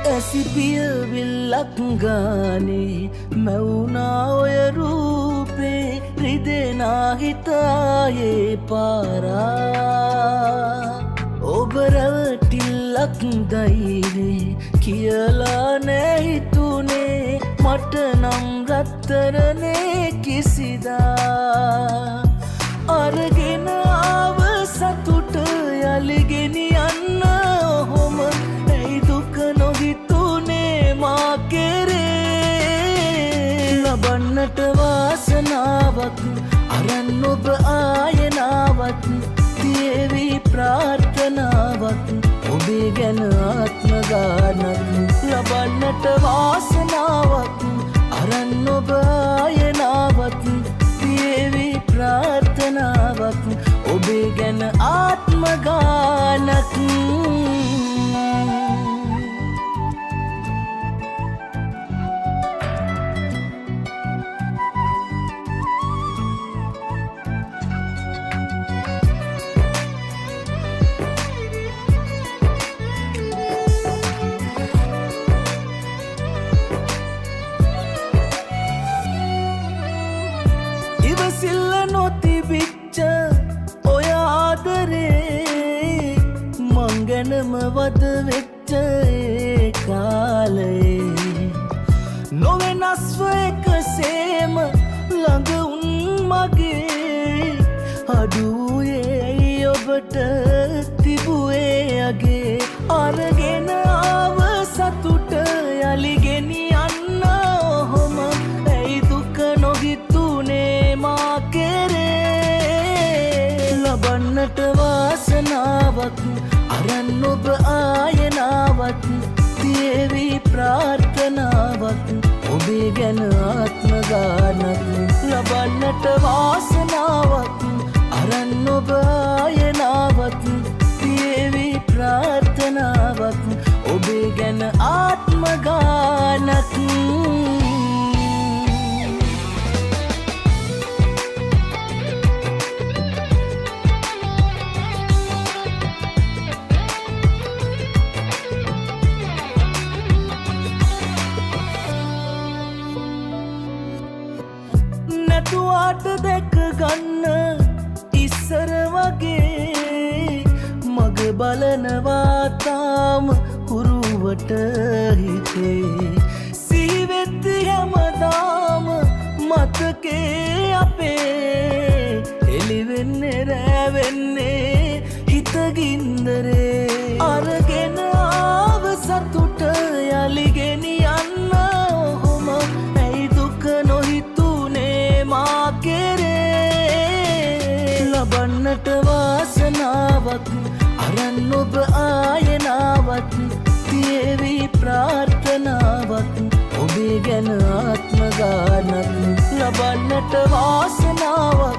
ඇසිපිය විල්ලක් ගානේ මැවුනා ඔය රූපේ රිදෙනා හිතායේ පාරා ඔබ රැවටිල්ලක් දයිනේ කියලා නෑ හිතුනේ මට නම් රත්තරනේ කිසිදා අරගෙන ආව සතුට යලිගෙනියන්න ඔහොම ඇයි දුක නොහිතුනේ මා කෙරේ ලබන්නට වාසනාවක් අරන් ඔබ ආයනාවක් තියේවි ප්‍රාර්ථනාවක් ඔබේ ගැන ආත්ම ගානක් ලබන්නට වාසනාවක් අරන් ඔබ ආයනාවක් තියේවි ප්‍රාර්ථනාවක් ඔබේ ගැන ආත්ම ගානක් ඉවසිල්ල නොතිබිච්ච ඔය ආදරේ මං ගැනම වද වෙච්ච ඒ කාලේ නොවෙනස්ව එකසේම ළඟ උන් මගේ අඩුවේ ඔබට තිබුවේ අගේ අරගෙන ආව සතුට යලිගෙනියන්න ඔහොම ඇයි දුක නොහිතුනේ මා කෙරේ ලබන්නට වාසනාවක් අරන් ඔබ ආයනාවක් තියේවි ප්‍රාර්ථනාවක් ඔබේ ගැන ආත්ම ගානක් ලබන්නට වාසනාවක් අරන් ඔබ ආයනාවක් තියේවි ප්‍රාර්ථනාවක් ඔබේ ගැන ආත්ම ගානක් නැතුවාට දැක ගන්න ඉස්සර වගේ මග බලනවා තාම හුරුවට හිතේ සිහිවෙත්ති හැමදාම මතකේ අපේ එළිවෙන්නේ රැවෙන්නේ හිතගින්දරේ අරගෙන ආව සතුට යලිගෙනියන්න ඔහොම ඇයි දුක නොහිතුනේ මා කෙරේ ලබන්නට වාසනාවක් අරන් ඔබ ආයනාවක් තියේවි ප්‍රාර්ථනාවක් ඔබේ ගැන ආත්ම ගානක් ලබන්නට වාසනාවක්